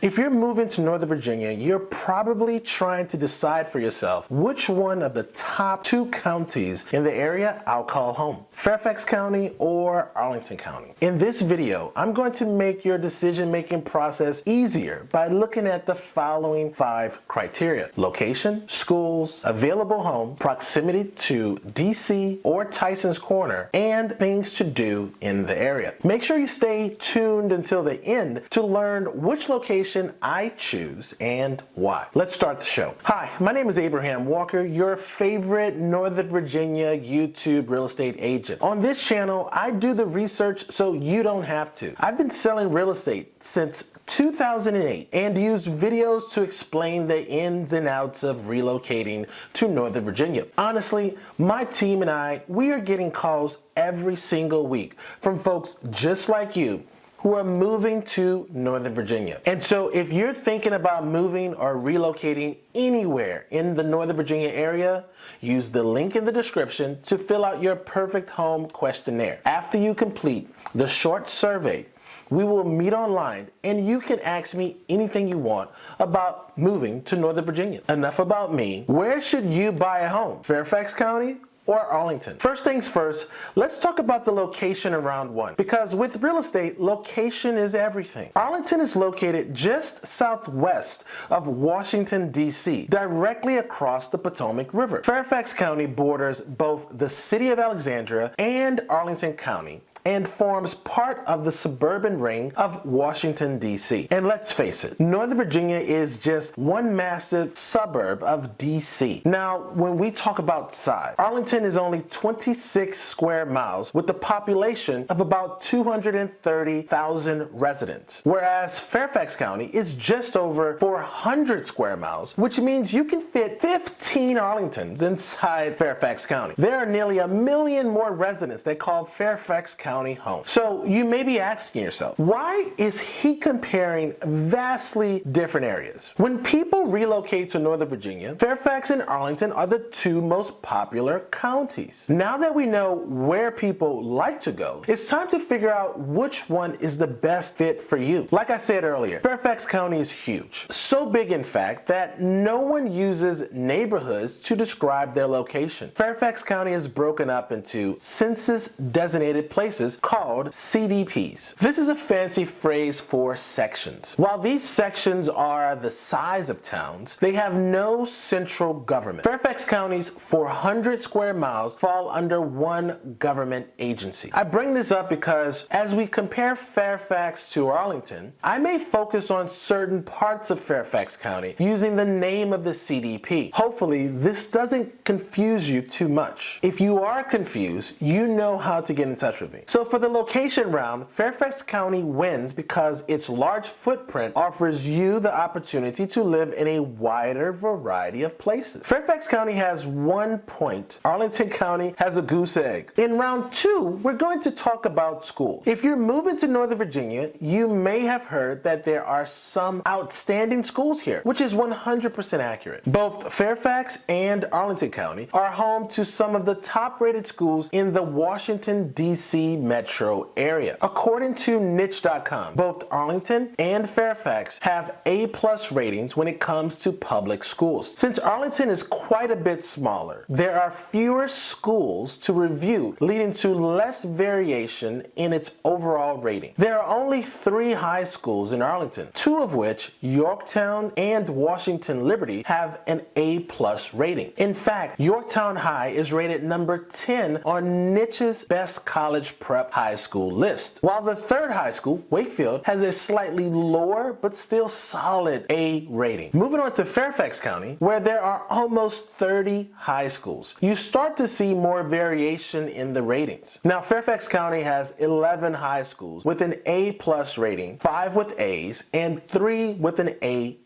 If you're moving to Northern Virginia, you're probably trying to decide for yourself which one of the top 2 counties in the area I'll call home, Fairfax County or Arlington County. In this video, I'm going to make your decision-making process easier by looking at the following 5 criteria: location, schools, available home, proximity to DC or Tyson's Corner, and things to do in the area. Make sure you stay tuned until the end to learn which location I choose and why. Let's start the show. Hi, my name is Abraham Walker, your favorite Northern Virginia YouTube real estate agent. On this channel, I do the research so you don't have to. I've been selling real estate since 2008 and use videos to explain the ins and outs of relocating to Northern Virginia. Honestly, my team and I, we are getting calls every single week from folks just like you who are moving to Northern Virginia. And so if you're thinking about moving or relocating anywhere in the Northern Virginia area, use the link in the description to fill out your perfect home questionnaire. After you complete the short survey, we will meet online and you can ask me anything you want about moving to Northern Virginia. Enough about me. Where should you buy a home? Fairfax County or Arlington? First things first, let's talk about the location around one, because with real estate, location is everything. Arlington is located just southwest of Washington, D.C., directly across the Potomac River. Fairfax County borders both the city of Alexandria and Arlington County, and forms part of the suburban ring of Washington, D.C. And let's face it, Northern Virginia is just one massive suburb of D.C. Now, when we talk about size, Arlington is only 26 square miles with a population of about 230,000 residents, whereas Fairfax County is just over 400 square miles, which means you can fit 15 Arlingtons inside Fairfax County. There are nearly 1 million more residents that call Fairfax County home. So you may be asking yourself, why is he comparing vastly different areas? When people relocate to Northern Virginia, Fairfax and Arlington are the 2 most popular counties. Now that we know where people like to go, it's time to figure out which one is the best fit for you. Like I said earlier, Fairfax County is huge. So big, in fact, that no one uses neighborhoods to describe their location. Fairfax County is broken up into census-designated places called CDPs. This is a fancy phrase for sections. While these sections are the size of towns, they have no central government. Fairfax County's 400 square miles fall under one government agency. I bring this up because as we compare Fairfax to Arlington, I may focus on certain parts of Fairfax County using the name of the CDP. Hopefully, this doesn't confuse you too much. If you are confused, you know how to get in touch with me. So for the location round, Fairfax County wins because its large footprint offers you the opportunity to live in a wider variety of places. Fairfax County has 1 point. Arlington County has a goose egg. In round 2, we're going to talk about schools. If you're moving to Northern Virginia, you may have heard that there are some outstanding schools here, which is 100% accurate. Both Fairfax and Arlington County are home to some of the top-rated schools in the Washington, D.C. metro area. According to niche.com, both Arlington and Fairfax have A+ ratings when it comes to public schools. Since Arlington is quite a bit smaller, there are fewer schools to review, leading to less variation in its overall rating. There are only 3 high schools in Arlington, 2 of which, Yorktown and Washington Liberty, have an A+ rating. In fact, Yorktown High is rated number 10 on Niche's Best College Prep High School list, while the 3rd high school, Wakefield, has a slightly lower but still solid A rating. Moving on to Fairfax County, where there are almost 30 high schools, you start to see more variation in the ratings. Now, Fairfax County has 11 high schools with an A+ rating, 5 with A's, and 3 with an A-.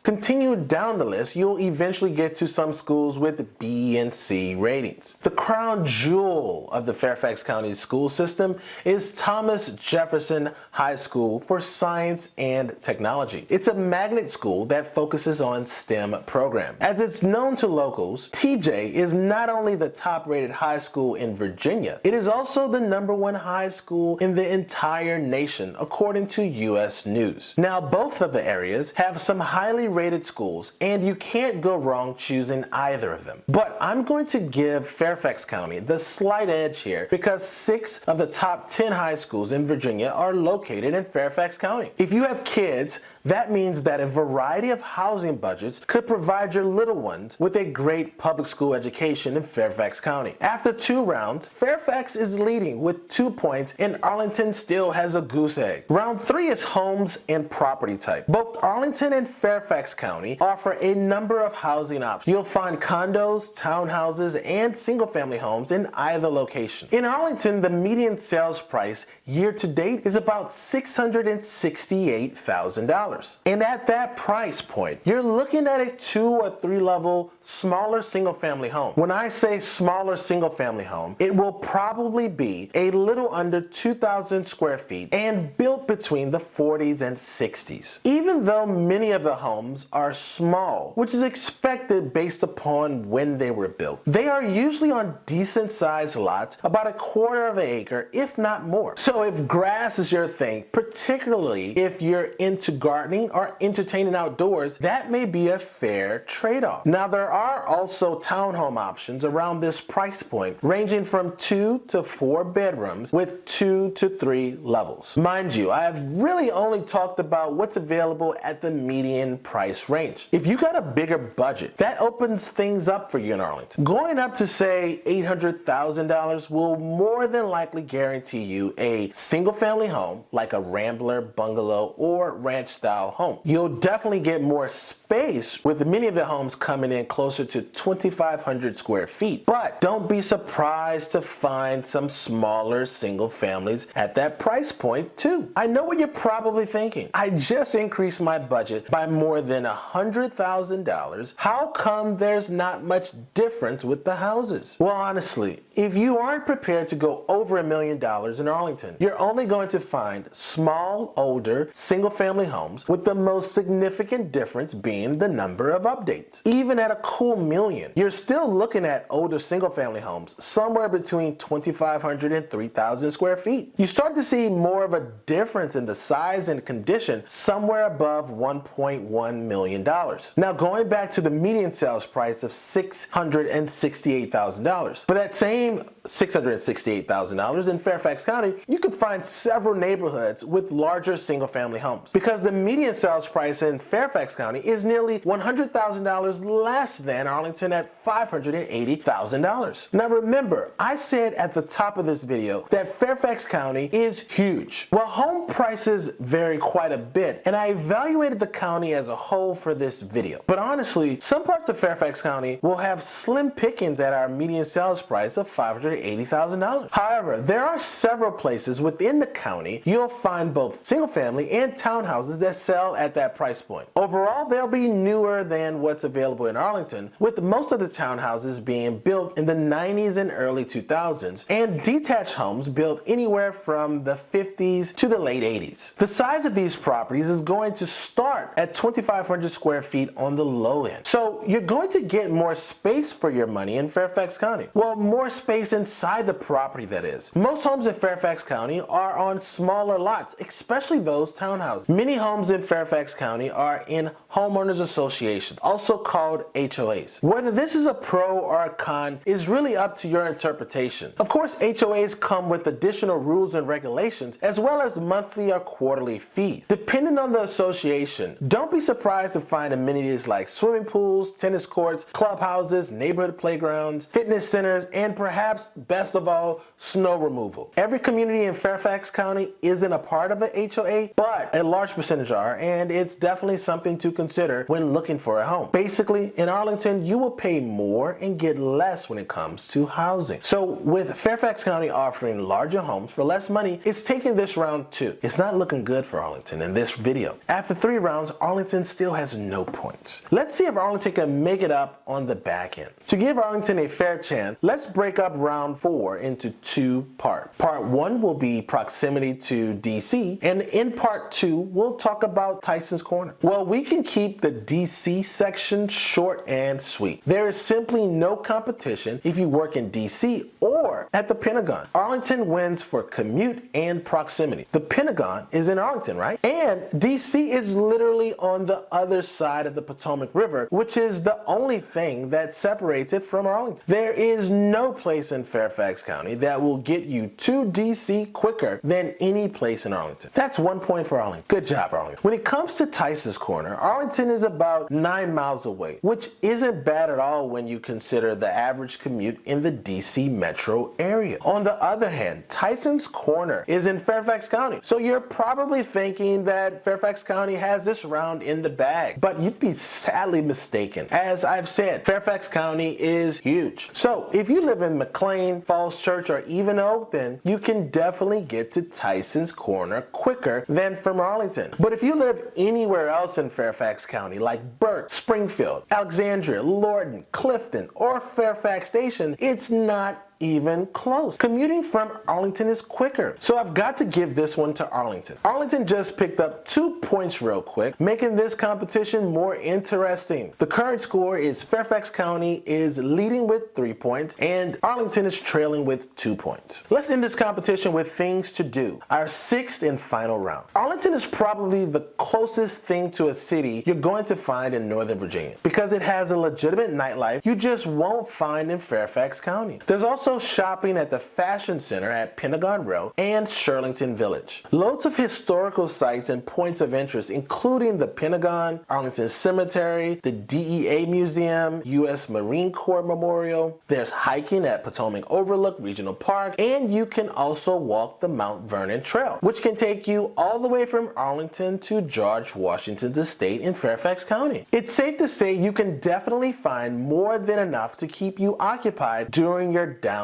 Continue down the list, you'll eventually get to some schools with B and C ratings. The crown jewel of the Fairfax County school school system is Thomas Jefferson High School for Science and Technology. It's a magnet school that focuses on STEM programs. As it's known to locals, TJ is not only the top-rated high school in Virginia, it is also the #1 high school in the entire nation, according to U.S. News. Now, both of the areas have some highly rated schools, and you can't go wrong choosing either of them. But I'm going to give Fairfax County the slight edge here because 6 of the top 10 high schools in Virginia are located in Fairfax County. If you have kids, that means that a variety of housing budgets could provide your little ones with a great public school education in Fairfax County. After 2 rounds, Fairfax is leading with 2 points and Arlington still has a goose egg. Round 3 is homes and property type. Both Arlington and Fairfax County offer a number of housing options. You'll find condos, townhouses, and single-family homes in either location. In Arlington, the median sales price year to date is about $668,000. And at that price point, you're looking at a 2 or 3 level smaller single family home. When I say smaller single family home, it will probably be a little under 2,000 square feet and built between the 40s and 60s. Even though many of the homes are small, which is expected based upon when they were built, they are usually on decent sized lots, about 1/4 of an acre, if not more. So if grass is your thing, particularly if you're into gardening or entertaining outdoors, that may be a fair trade-off. Now, there are also townhome options around this price point, ranging from 2 to 4 bedrooms with 2 to 3 levels. Mind you, I have really only talked about what's available at the median price range. If you got a bigger budget, that opens things up for you in Arlington. Going up to say $800,000 will more than likely guarantee you a single family home like a Rambler, bungalow, or ranch style home. You'll definitely get more space with many of the homes coming in closer to 2,500 square feet. But don't be surprised to find some smaller single families at that price point too. I know what you're probably thinking. I just increased my budget by more than $100,000. How come there's not much difference with the houses? Well, honestly, if you aren't prepared to go over $1 million in Arlington, you're only going to find small, older, single family homes with the most significant difference being the number of updates. Even at a cool $1 million, you're still looking at older single family homes somewhere between 2,500 and 3,000 square feet. You start to see more of a difference in the size and condition somewhere above $1.1 million. Now, going back to the median sales price of $668,000. For that same $668,000 in Fairfax County, you can find several neighborhoods with larger single family homes, because the median sales price in Fairfax County is nearly $100,000 less than Arlington at $580,000. Now remember, I said at the top of this video that Fairfax County is huge. Well, home prices vary quite a bit, and I evaluated the county as a whole for this video. But honestly, some parts of Fairfax County will have slim pickings at our median sales price of $580,000. However, there are several places within the county you'll find both single family and townhouses that sell at that price point. Overall, they'll be newer than what's available in Arlington, with most of the townhouses being built in the 90s and early 2000s, and detached homes built anywhere from the 50s to the late 80s. The size of these properties is going to start at 2,500 square feet on the low end. So you're going to get more space for your money in Fairfax County. Well, more space inside the property, that is. Most homes in Fairfax County are on smaller lots, especially those townhouses. Many homes in Fairfax County are in homeowners associations, also called HOAs. Whether this is a pro or a con is really up to your interpretation. Of course, HOAs come with additional rules and regulations, as well as monthly or quarterly fees. Depending on the association, don't be surprised to find amenities like swimming pools, tennis courts, clubhouses, neighborhood playgrounds, fitness centers, and perhaps, best of all, snow removal. Every community in Fairfax County isn't a part of a HOA, but a large percentage are, and it's definitely something to consider when looking for a home. Basically, in Arlington, you will pay more and get less when it comes to housing. So with Fairfax County offering larger homes for less money, it's taking this round too. It's not looking good for Arlington in this video. After 3 rounds, Arlington still has no points. Let's see if Arlington can make it up on the back end. To give Arlington a fair chance, let's break up round 4 into two-part. Part 1 will be proximity to DC, and in Part 2, we'll talk about Tyson's Corner. Well, we can keep the DC section short and sweet. There is simply no competition if you work in DC or at the Pentagon. Arlington wins for commute and proximity. The Pentagon is in Arlington, right? And DC is literally on the other side of the Potomac River, which is the only thing that separates it from Arlington. There is no place in Fairfax County that will get you to DC quicker than any place in Arlington. That's 1 point for Arlington. Good job, Arlington. When it comes to Tyson's Corner, Arlington is about 9 miles away, which isn't bad at all when you consider the average commute in the DC metro area. On the other hand, Tyson's Corner is in Fairfax County, so you're probably thinking that Fairfax County has this round in the bag, but you'd be sadly mistaken. As I've said, Fairfax County is huge. So if you live in McLean, Falls Church, or Evenoak, then you can definitely get to Tyson's Corner quicker than from Arlington. But if you live anywhere else in Fairfax County, like Burke, Springfield, Alexandria, Lorton, Clifton, or Fairfax Station, it's not even close. Commuting from Arlington is quicker, so I've got to give this one to Arlington. Arlington just picked up 2 points real quick, making this competition more interesting. The current score is Fairfax County is leading with 3 points and Arlington is trailing with 2 points. Let's end this competition with things to do, our 6th and final round. Arlington is probably the closest thing to a city you're going to find in Northern Virginia because it has a legitimate nightlife you just won't find in Fairfax County. There's also shopping at the Fashion Center at Pentagon Row and Shirlington Village. Loads of historical sites and points of interest, including the Pentagon, Arlington Cemetery, the DEA Museum, U.S. Marine Corps Memorial. There's hiking at Potomac Overlook Regional Park, and you can also walk the Mount Vernon Trail, which can take you all the way from Arlington to George Washington's estate in Fairfax County. It's safe to say you can definitely find more than enough to keep you occupied during your downtime.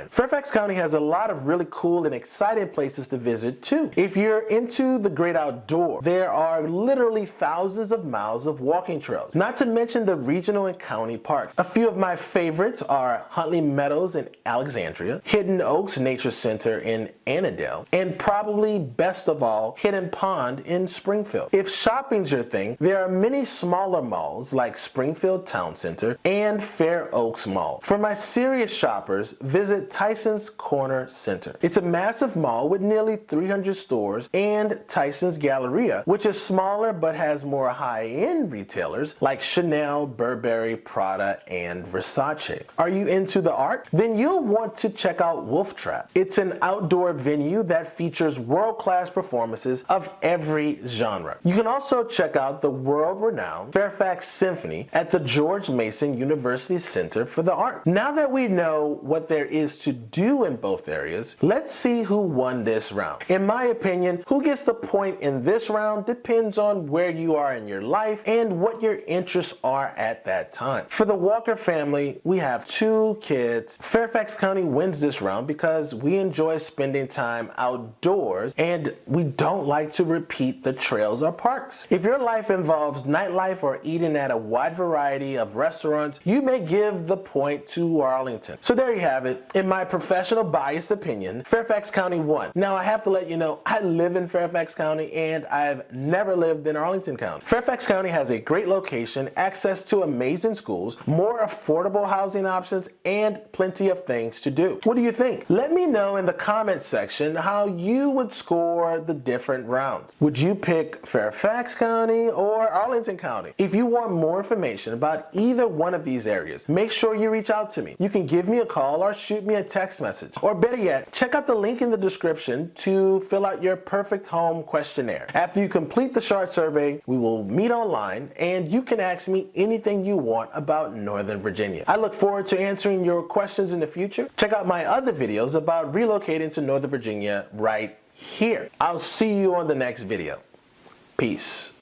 Fairfax County has a lot of really cool and exciting places to visit too. If you're into the great outdoor, there are literally thousands of miles of walking trails, not to mention the regional and county parks. A few of my favorites are Huntley Meadows in Alexandria, Hidden Oaks Nature Center in Annandale, and probably best of all, Hidden Pond in Springfield. If shopping's your thing, there are many smaller malls like Springfield Town Center and Fair Oaks Mall. For my serious shoppers, visit Tyson's Corner Center. It's a massive mall with nearly 300 stores, and Tyson's Galleria, which is smaller but has more high-end retailers like Chanel, Burberry, Prada, and Versace. Are you into the art? Then you'll want to check out Wolf Trap. It's an outdoor venue that features world-class performances of every genre. You can also check out the world-renowned Fairfax Symphony at the George Mason University Center for the Art. Now that we know what there is to do in both areas, let's see who won this round. In my opinion, who gets the point in this round depends on where you are in your life and what your interests are at that time. For the Walker family, we have 2 kids. Fairfax County wins this round because we enjoy spending time outdoors and we don't like to repeat the trails or parks. If your life involves nightlife or eating at a wide variety of restaurants, you may give the point to Arlington. So there you have it. In my professional biased opinion, Fairfax County won. Now I have to let you know, I live in Fairfax County and I've never lived in Arlington County. Fairfax County has a great location, access to amazing schools, more affordable housing options, and plenty of things to do. What do you think? Let me know in the comments section how you would score the different rounds. Would you pick Fairfax County or Arlington County? If you want more information about either one of these areas, make sure you reach out to me. You can give me a call or shoot me a text message. Or better yet, check out the link in the description to fill out your perfect home questionnaire. After you complete the short survey, we will meet online and you can ask me anything you want about Northern Virginia. I look forward to answering your questions in the future. Check out my other videos about relocating to Northern Virginia right here. I'll see you on the next video. Peace.